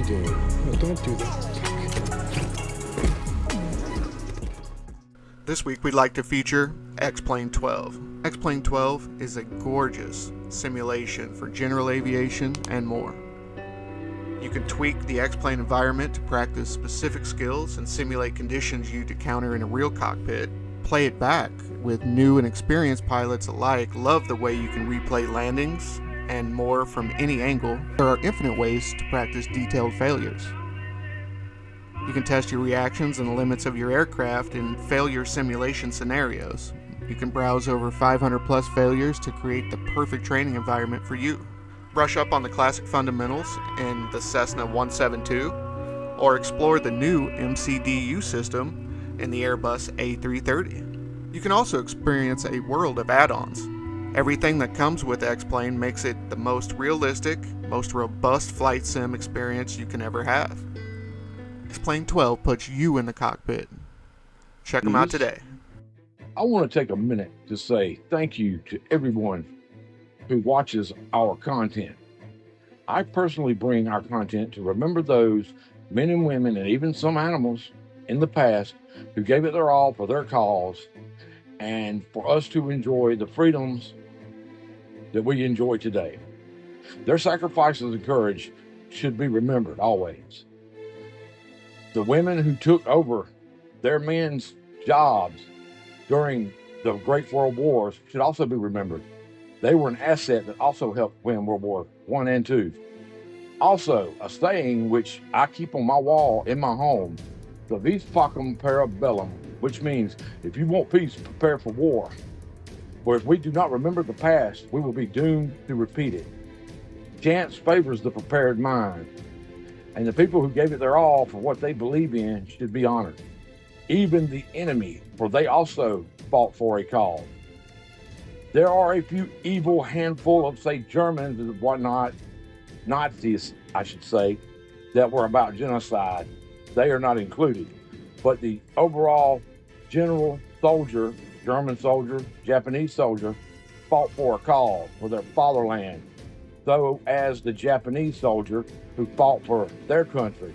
doing? No, don't do that. This week we'd like to feature X-Plane 12. X-Plane 12 is a gorgeous simulation for general aviation and more. You can tweak the X-Plane environment to practice specific skills and simulate conditions you'd encounter in a real cockpit. Play it back with new and experienced pilots alike. Love the way you can replay landings and more from any angle. There are infinite ways to practice detailed failures. You can test your reactions and the limits of your aircraft in failure simulation scenarios. You can browse over 500 plus failures to create the perfect training environment for you. Brush up on the classic fundamentals in the Cessna 172, or explore the new MCDU system in the Airbus A330. You can also experience a world of add-ons. Everything that comes with X-Plane makes it the most realistic, most robust flight sim experience you can ever have. X-Plane 12 puts you in the cockpit. Check them out today. I want to take a minute to say thank you to everyone who watches our content. I personally bring our content to remember those men and women and even some animals in the past who gave it their all for their cause and for us to enjoy the freedoms that we enjoy today. Their sacrifices and courage should be remembered always. The women who took over their men's jobs during the Great World Wars should also be remembered. They were an asset that also helped win World War I and II. Also, a saying which I keep on my wall in my home, the vis pacem para bellum, which means if you want peace, prepare for war. For if we do not remember the past, we will be doomed to repeat it. Chance favors the prepared mind, and the people who gave it their all for what they believe in should be honored. Even the enemy, for they also fought for a cause. There are a few evil handful of, say, Germans and whatnot, Nazis, I should say, that were about genocide. They are not included. But the overall general soldier, German soldier, Japanese soldier, fought for a cause, for their fatherland, so as the Japanese soldier who fought for their country.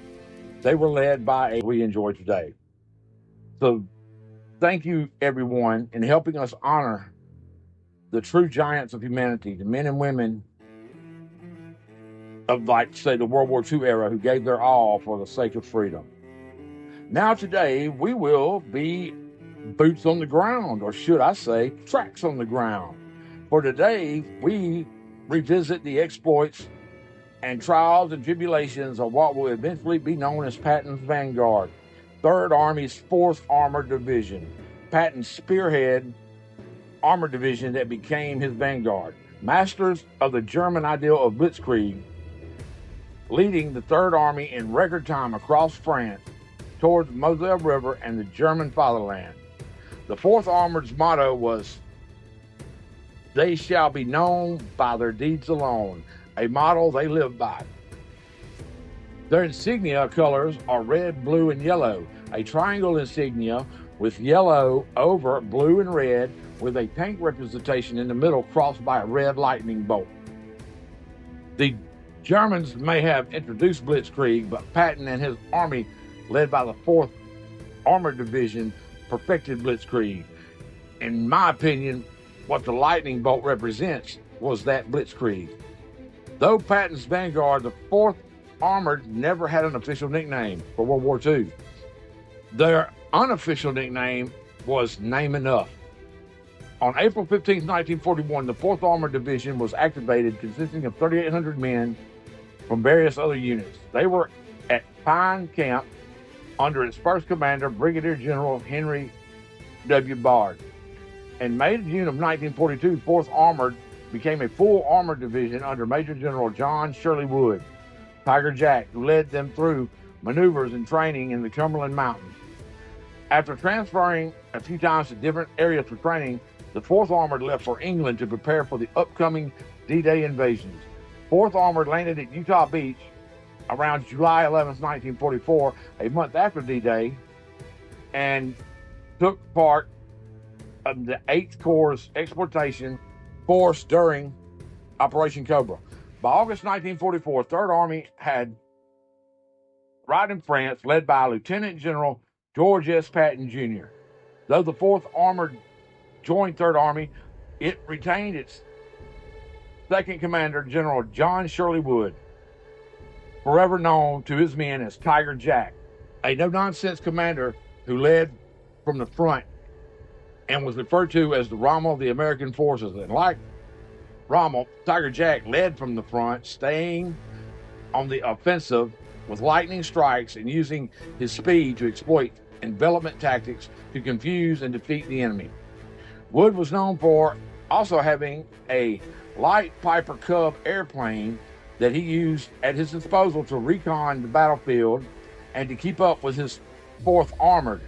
They were led by a we enjoy today. So thank you, everyone, in helping us honor the true giants of humanity, the men and women of, like, say, the World War II era who gave their all for the sake of freedom. Now today, we will be boots on the ground, or should I say, tracks on the ground. For today, we revisit the exploits and trials and tribulations of what will eventually be known as Patton's Vanguard, 3rd Army's 4th Armored Division, Patton's spearhead armored division that became his Vanguard, masters of the German ideal of blitzkrieg, leading the 3rd Army in record time across France towards the Moselle River and the German fatherland. The 4th Armored's motto was, "They shall be known by their deeds alone," a motto they live by. Their insignia colors are red, blue, and yellow, a triangle insignia with yellow over blue and red, with a tank representation in the middle crossed by a red lightning bolt. The Germans may have introduced blitzkrieg, but Patton and his army, led by the 4th Armored Division, perfected blitzkrieg. In my opinion, what the lightning bolt represents was that blitzkrieg. Though Patton's Vanguard, the 4th Armored never had an official nickname for World War II. Their unofficial nickname was Name Enough. On April 15, 1941, the 4th Armored Division was activated, consisting of 3,800 men from various other units. They were at Pine Camp under its first commander, Brigadier General Henry W. Bard. In May to June of 1942, 4th Armored became a full armored division under Major General John Shirley Wood, Tiger Jack, who led them through maneuvers and training in the Cumberland Mountains. After transferring a few times to different areas for training, the 4th Armored left for England to prepare for the upcoming D-Day invasions. 4th Armored landed at Utah Beach around July 11, 1944, a month after D-Day, and took part of the 8th Corps' exploitation force during Operation Cobra. By August 1944, 3rd Army had right in France, led by Lieutenant General George S. Patton Jr. Though the 4th Armored joined 3rd Army, it retained its second commander, General John Shirley Wood, forever known to his men as Tiger Jack, a no-nonsense commander who led from the front and was referred to as the Rommel of the American forces. And like Rommel, Tiger Jack led from the front, staying on the offensive with lightning strikes and using his speed to exploit envelopment tactics to confuse and defeat the enemy. Wood was known for also having a light Piper Cub airplane that he used at his disposal to recon the battlefield and to keep up with his 4th Armored.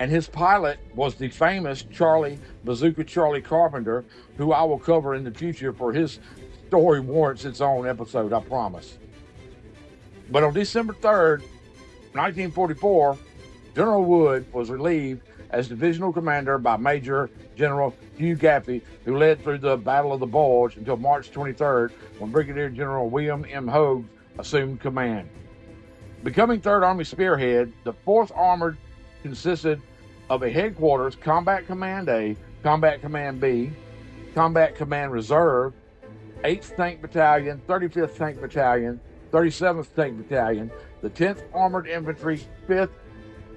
And his pilot was the famous Bazooka Charlie Carpenter, who I will cover in the future, for his story warrants its own episode, I promise. But on December 3rd, 1944, General Wood was relieved as divisional commander by Major General Hugh Gaffey, who led through the Battle of the Bulge until March 23rd, when Brigadier General William M. Hogue assumed command. Becoming 3rd Army spearhead, the 4th Armored consisted of a headquarters, Combat Command A, Combat Command B, Combat Command Reserve, 8th Tank Battalion, 35th Tank Battalion, 37th Tank Battalion, the 10th Armored Infantry, 5th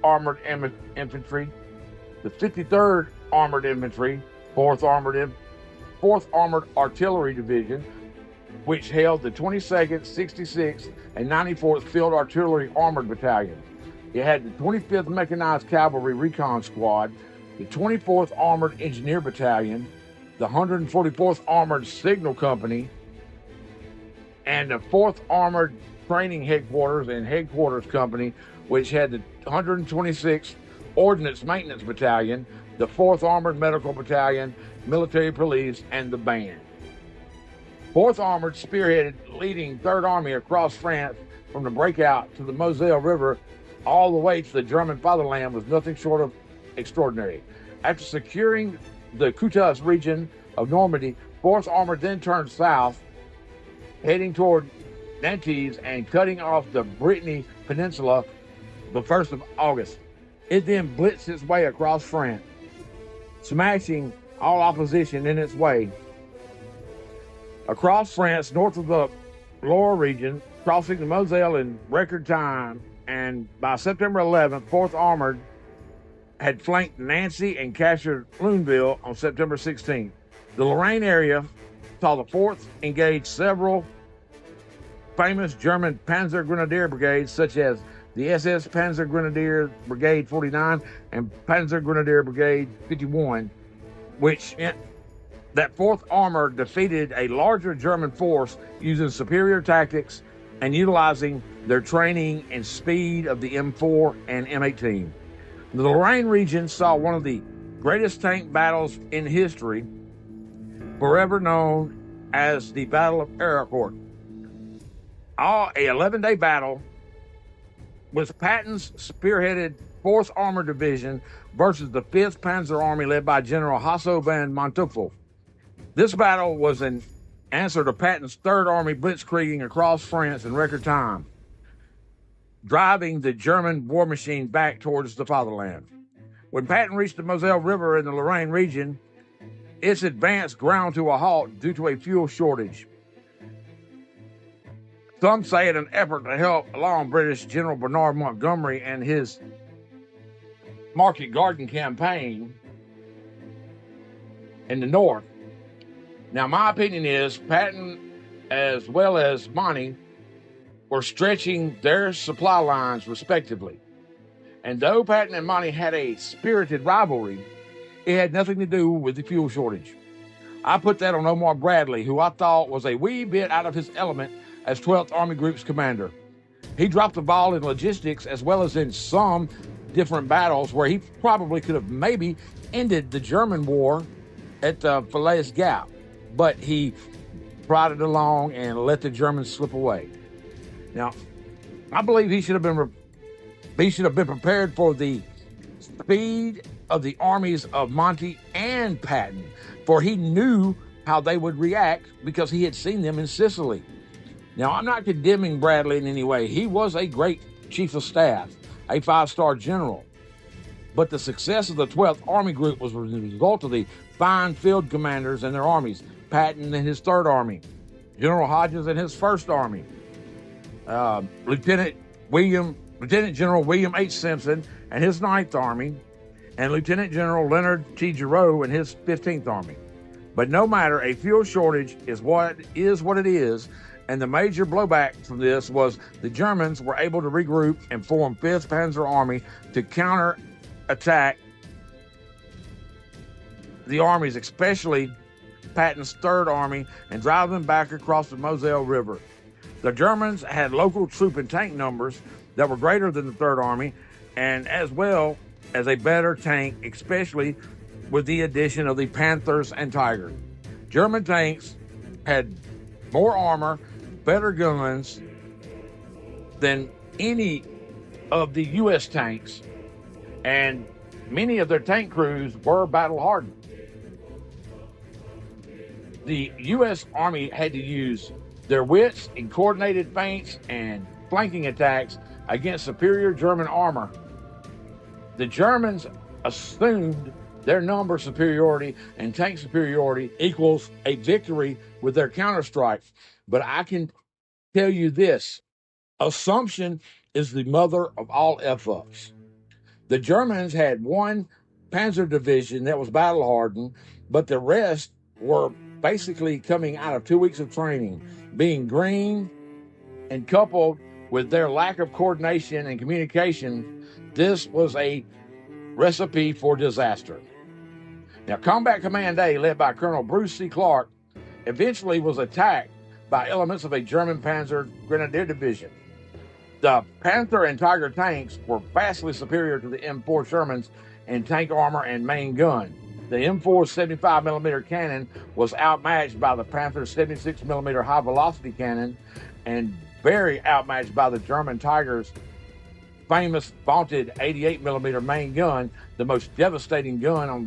Armored Infantry, the 53rd Armored Infantry, 4th Armored Artillery Division, which held the 22nd, 66th, and 94th Field Artillery Armored Battalions. It had the 25th Mechanized Cavalry Recon Squad, the 24th Armored Engineer Battalion, the 144th Armored Signal Company, and the 4th Armored Training Headquarters and Headquarters Company, which had the 126th Ordnance Maintenance Battalion, the 4th Armored Medical Battalion, Military Police, and the Band. 4th Armored spearheaded leading 3rd Army across France from the breakout to the Moselle River all the way to the German fatherland was nothing short of extraordinary. After securing the Coutus region of Normandy, 4th Armored then turned south, heading toward Nantes and cutting off the Brittany Peninsula the 1st of August. It then blitzed its way across France, smashing all opposition in its way. Across France, north of the Loire region, crossing the Moselle in record time, and by September 11th, 4th Armored had flanked Nancy and captured Luneville on September 16th. The Lorraine area saw the 4th engage several famous German Panzer Grenadier brigades, such as the SS Panzer Grenadier Brigade 49 and Panzer Grenadier Brigade 51, which meant that 4th Armored defeated a larger German force using superior tactics and utilizing their training and speed of the M4 and M18. The Lorraine region saw one of the greatest tank battles in history, forever known as the Battle of Arracourt. A 11-day battle with Patton's spearheaded 4th Armored Division versus the 5th Panzer Army led by General Hasso van Manteuffel. This battle was an answer to Patton's 3rd Army blitzkrieging across France in record time, driving the German war machine back towards the fatherland. When Patton reached the Moselle River in the Lorraine region, its advance ground to a halt due to a fuel shortage. Some say in an effort to help along British General Bernard Montgomery and his Market Garden campaign in the north. Now, my opinion is Patton, as well as Monty, were stretching their supply lines respectively. And though Patton and Monty had a spirited rivalry, it had nothing to do with the fuel shortage. I put that on Omar Bradley, who I thought was a wee bit out of his element as 12th Army Group's commander. He dropped the ball in logistics as well as in some different battles where he probably could have maybe ended the German war at Falaise Gap, but he brought it along and let the Germans slip away. Now, I believe he should have been prepared for the speed of the armies of Monty and Patton, for he knew how they would react because he had seen them in Sicily. Now, I'm not condemning Bradley in any way. He was a great Chief of Staff, a 5-star general. But the success of the 12th Army Group was a result of the fine field commanders and their armies, Patton and his 3rd Army, General Hodges and his 1st Army, Lieutenant General William H. Simpson and his 9th Army, and Lieutenant General Leonard T. Giroux and his 15th Army. But no matter, a fuel shortage is what it is, and the major blowback from this was the Germans were able to regroup and form 5th Panzer Army to counterattack the armies, especially Patton's 3rd Army, and drive them back across the Moselle River. The Germans had local troop and tank numbers that were greater than the 3rd Army, and as well as a better tank, especially with the addition of the Panthers and Tigers. German tanks had more armor, better guns than any of the U.S. tanks, and many of their tank crews were battle-hardened. The U.S. Army had to use their wits in coordinated feints and flanking attacks against superior German armor. The Germans assumed their number superiority and tank superiority equals a victory with their counterstrike. But I can tell you this, assumption is the mother of all F-ups. The Germans had one panzer division that was battle-hardened, but the rest were basically coming out of 2 weeks of training, being green, and coupled with their lack of coordination and communication, this was a recipe for disaster. Now, Combat Command A, led by Colonel Bruce C. Clark, eventually was attacked by elements of a German Panzer Grenadier Division. The Panther and Tiger tanks were vastly superior to the M4 Shermans in tank armor and main gun. The M4's 75mm cannon was outmatched by the Panther's 76mm high-velocity cannon, and very outmatched by the German Tiger's famous vaunted 88mm main gun, the most devastating gun on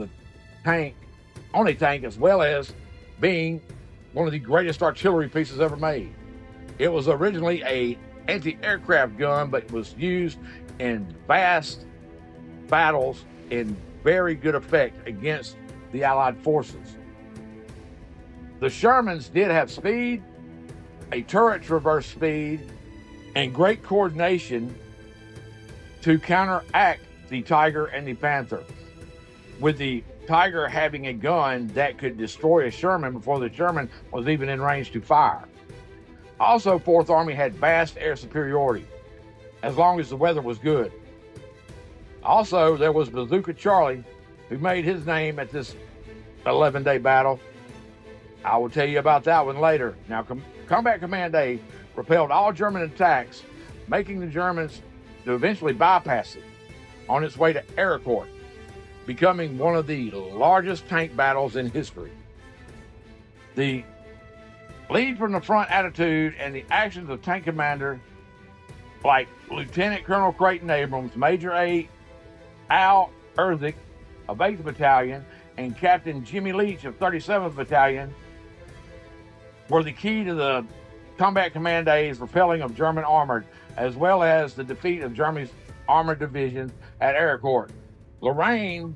a tank, as well as being one of the greatest artillery pieces ever made. It was originally a anti-aircraft gun, but was used in vast battles in very good effect against the Allied forces. The Shermans did have speed, a turret traverse speed, and great coordination to counteract the Tiger and the Panther, with the Tiger having a gun that could destroy a Sherman before the Sherman was even in range to fire. Also, 4th Army had vast air superiority, as long as the weather was good. Also, there was Bazooka Charlie, who made his name at this 11-day battle. I will tell you about that one later. Now, Combat Command A repelled all German attacks, making the Germans to eventually bypass it on its way to Arracourt, becoming one of the largest tank battles in history. The lead from the front attitude and the actions of tank commander like Lieutenant Colonel Creighton Abrams, Major A. Al Erzik of 8th Battalion, and Captain Jimmy Leach of 37th Battalion were the key to the Combat Command A's repelling of German armored, as well as the defeat of Germany's armored divisions at Arracourt. Lorraine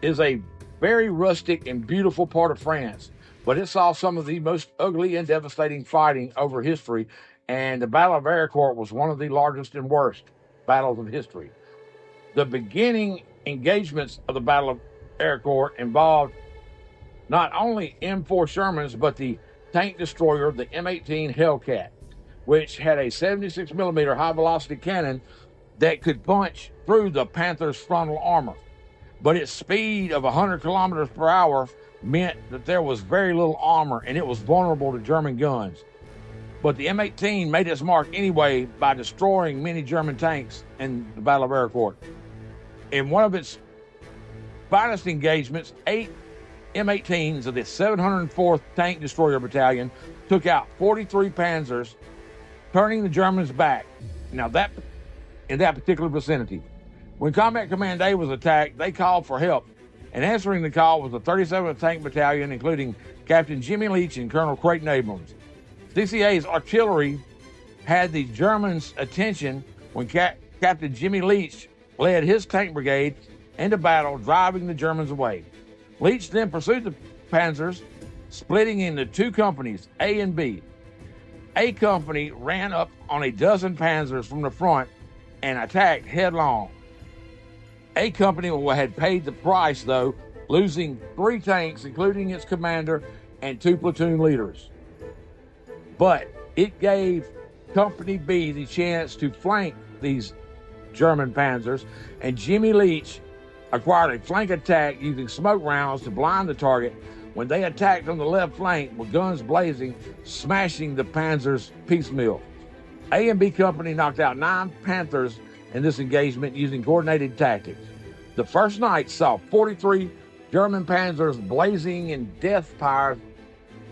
is a very rustic and beautiful part of France, but it saw some of the most ugly and devastating fighting over history, and the Battle of Arracourt was one of the largest and worst battles of history. The beginning engagements of the Battle of Arracourt involved not only M4 Shermans, but the tank destroyer, the M18 Hellcat, which had a 76mm high-velocity cannon that could punch through the Panther's frontal armor. But its speed of 100 kilometers per hour meant that there was very little armor, and it was vulnerable to German guns. But the M18 made its mark anyway by destroying many German tanks in the Battle of Arracourt. In one of its finest engagements, 8 M18s of the 704th Tank Destroyer Battalion took out 43 Panzers, turning the Germans back. Now, that in that particular vicinity. When Combat Command A was attacked, they called for help, and answering the call was the 37th Tank Battalion, including Captain Jimmy Leach and Colonel Creighton Abrams. CCA's artillery had the Germans' attention when Captain Jimmy Leach led his tank brigade into battle, driving the Germans away. Leach then pursued the panzers, splitting into two companies, A and B. A company ran up on a dozen panzers from the front and attacked headlong. A company had paid the price, though, losing 3 tanks, including its commander and 2 platoon leaders. But it gave Company B the chance to flank these German panzers, and Jimmy Leach acquired a flank attack using smoke rounds to blind the target when they attacked on the left flank with guns blazing, smashing the panzers piecemeal. A and B Company knocked out 9 Panthers in this engagement using coordinated tactics. The first night saw 43 German panzers blazing in death fires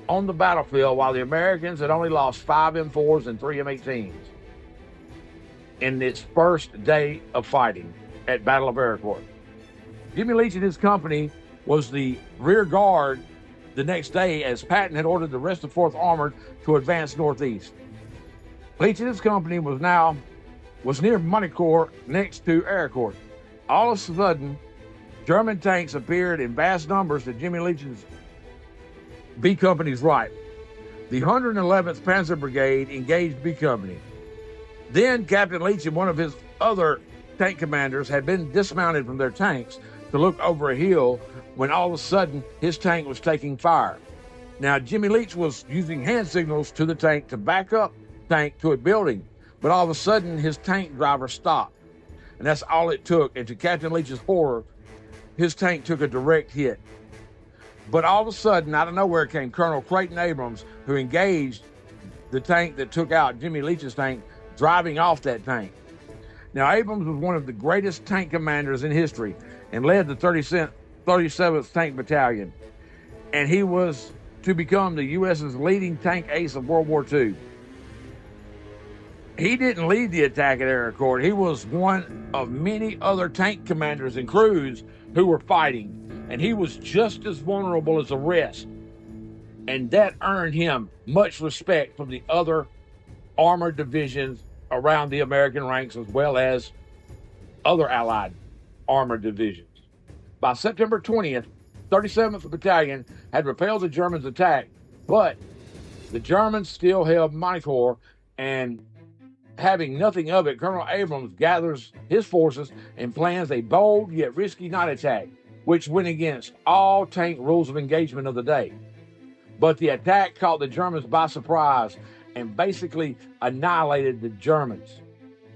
on the battlefield, while the Americans had only lost 5 M4s and 3 M18s in its first day of fighting at Battle of Arracourt. Jimmy Leach and his company was the rear guard the next day, as Patton had ordered the rest of 4th Armored to advance northeast. Leach and his company was near Arracourt, next to Arracourt. All of a sudden, German tanks appeared in vast numbers to Jimmy Leach's B Company's right. The 111th Panzer Brigade engaged B Company. Then Captain Leach and one of his other tank commanders had been dismounted from their tanks to look over a hill when all of a sudden his tank was taking fire. Now, Jimmy Leach was using hand signals to the tank to back up the tank to a building, but all of a sudden his tank driver stopped. And that's all it took, and to Captain Leach's horror, his tank took a direct hit. But all of a sudden, out of nowhere, came Colonel Creighton Abrams, who engaged the tank that took out Jimmy Leach's tank, driving off that tank. Now, Abrams was one of the greatest tank commanders in history and led the 37th Tank Battalion. And he was to become the U.S.'s leading tank ace of World War II. He didn't lead the attack at Arracourt. He was one of many other tank commanders and crews who were fighting, and he was just as vulnerable as the rest. And that earned him much respect from the other armored divisions around the American ranks, as well as other Allied armored divisions. By September 20th, 37th Battalion had repelled the Germans' attack, but the Germans still held Arracourt, and having nothing of it, Colonel Abrams gathers his forces and plans a bold yet risky night attack, which went against all tank rules of engagement of the day. But the attack caught the Germans by surprise and basically annihilated the Germans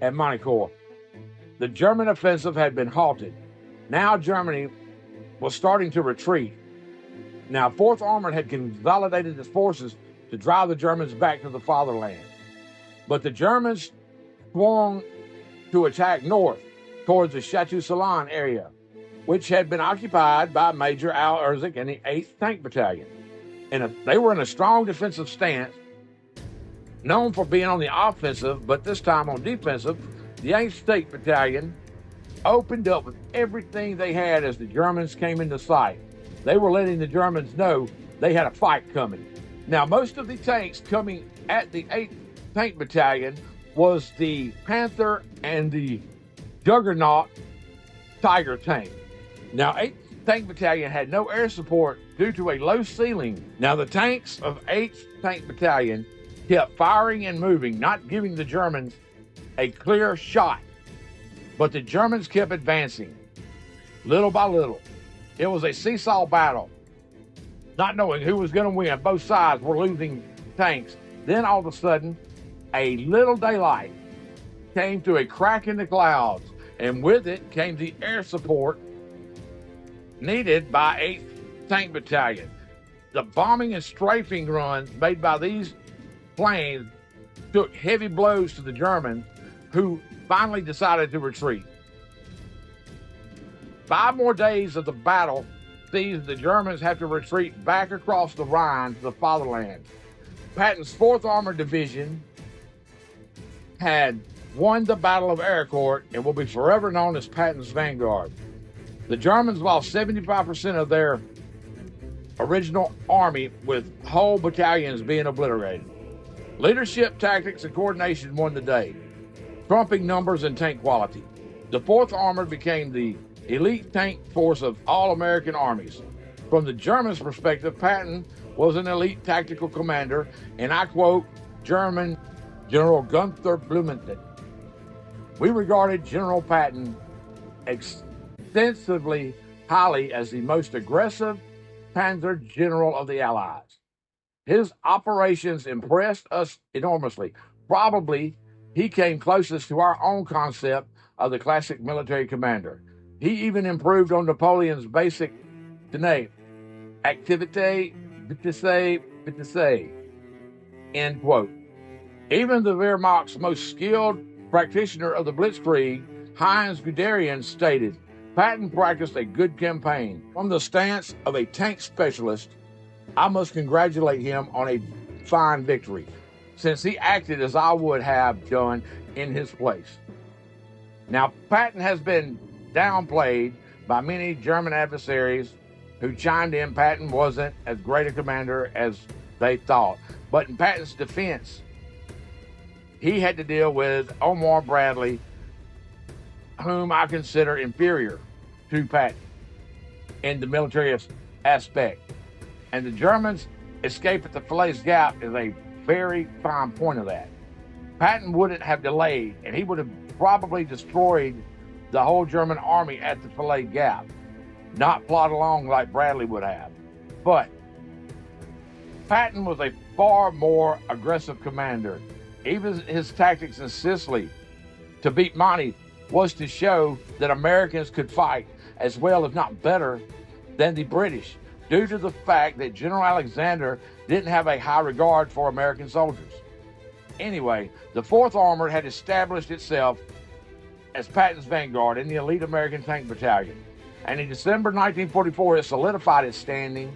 at Arracourt. The German offensive had been halted. Now Germany was starting to retreat. Now 4th Armored had consolidated its forces to drive the Germans back to the fatherland. But the Germans swung to attack north towards the Chateau-Salon area, which had been occupied by Major Al Erzik and the 8th Tank Battalion. And they were in a strong defensive stance, known for being on the offensive, but this time on defensive. The 8th Tank Battalion opened up with everything they had as the Germans came into sight. They were letting the Germans know they had a fight coming. Now, most of the tanks coming at the 8th Tank Battalion was the Panther and the Juggernaut Tiger tank. Now, 8th Tank Battalion had no air support due to a low ceiling. Now, the tanks of 8th Tank Battalion kept firing and moving, not giving the Germans a clear shot. But the Germans kept advancing, little by little. It was a seesaw battle, not knowing who was going to win. Both sides were losing tanks. Then all of a sudden, a little daylight came to a crack in the clouds, and with it came the air support needed by 8th Tank Battalion. The bombing and strafing runs made by these planes took heavy blows to the Germans, who finally decided to retreat. 5 more days of the battle sees the Germans have to retreat back across the Rhine to the fatherland. Patton's 4th Armored Division had won the Battle of Arracourt and will be forever known as Patton's Vanguard. The Germans lost 75% of their original army, with whole battalions being obliterated. Leadership, tactics, and coordination won the day. trumping numbers and tank quality. The 4th Armored became the elite tank force of all American armies. From the Germans' perspective, Patton was an elite tactical commander, and I quote German General Gunther Blumenthal. We regarded General Patton extensively highly as the most aggressive Panzer general of the Allies. His operations impressed us enormously. Probably he came closest to our own concept of the classic military commander. He even improved on Napoleon's basic tenets, activité, vitesse, end quote. Even the Wehrmacht's most skilled practitioner of the Blitzkrieg, Heinz Guderian, stated, Patton practiced a good campaign. From the stance of a tank specialist, I must congratulate him on a fine victory, since he acted as I would have done in his place. Now, Patton has been downplayed by many German adversaries who chimed in Patton wasn't as great a commander as they thought. But in Patton's defense, he had to deal with Omar Bradley, whom I consider inferior to Patton in the military aspect. And the Germans' escape at the Falaise Gap is a very fine point of that. Patton wouldn't have delayed, and he would have probably destroyed the whole German army at the Falaise Gap, not plod along like Bradley would have. But Patton was a far more aggressive commander. Even his tactics in Sicily to beat Monty was to show that Americans could fight as well, if not better, than the British, due to the fact that General Alexander didn't have a high regard for American soldiers. Anyway, the 4th Armored had established itself as Patton's Vanguard in the elite American Tank Battalion. And in December 1944, it solidified its standing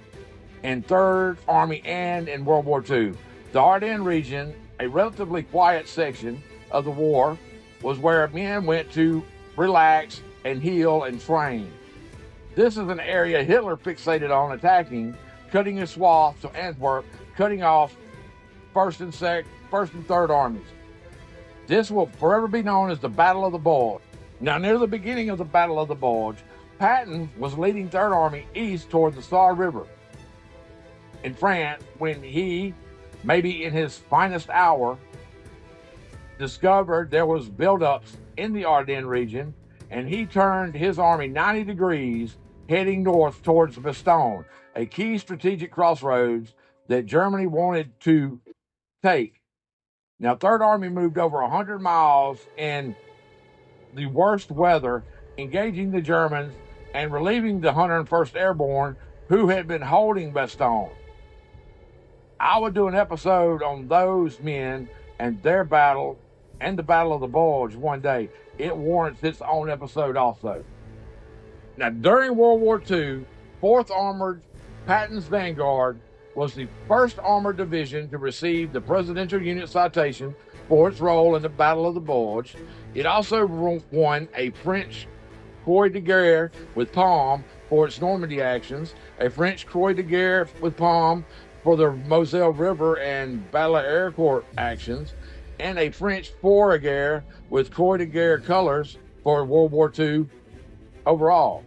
in 3rd Army and in World War II. The Ardennes region, a relatively quiet section of the war, was where men went to relax and heal and train. This is an area Hitler fixated on attacking, cutting a swath to Antwerp, cutting off 1st and 3rd Armies. This will forever be known as the Battle of the Bulge. Now, near the beginning of the Battle of the Bulge, Patton was leading 3rd Army east toward the Saar River in France when he, maybe in his finest hour, discovered there was buildups in the Ardennes region, and he turned his army 90 degrees heading north towards Bastogne, a key strategic crossroads that Germany wanted to take. Now, 3rd Army moved over 100 miles in the worst weather, engaging the Germans and relieving the 101st Airborne, who had been holding Bastogne. I would do an episode on those men and their battle and the Battle of the Bulge one day. It warrants its own episode also. Now, during World War II, 4th Armored, Patton's Vanguard, was the 1st Armored Division to receive the Presidential Unit Citation for its role in the Battle of the Bulge. It also won a French Croix de Guerre with Palm for its Normandy actions, a French Croix de Guerre with Palm for the Moselle River and Battle of Arracourt actions, and a French Four de Guerre with Croix de Guerre colors for World War II overall.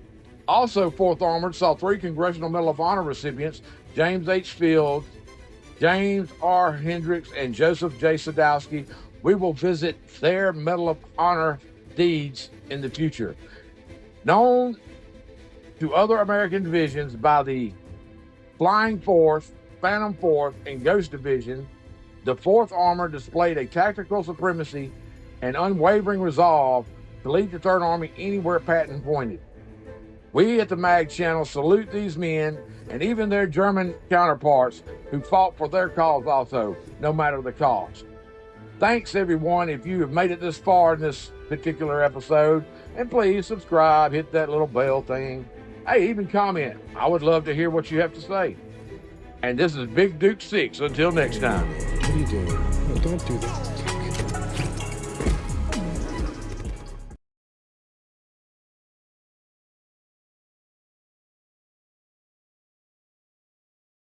Also, 4th Armored saw 3 Congressional Medal of Honor recipients, James H. Fields, James R. Hendricks, and Joseph J. Sadowski. We will visit their Medal of Honor deeds in the future. Known to other American divisions by the Flying 4th, Phantom 4th, and Ghost Division, the 4th Armored displayed a tactical supremacy and unwavering resolve to lead the 3rd Army anywhere Patton pointed. We at the MAG channel salute these men and even their German counterparts who fought for their cause also, no matter the cost. Thanks, everyone, if you have made it this far in this particular episode. And please subscribe, hit that little bell thing. Hey, even comment. I would love to hear what you have to say. And this is Big Duke 6. Until next time. What are you doing? No, don't do that.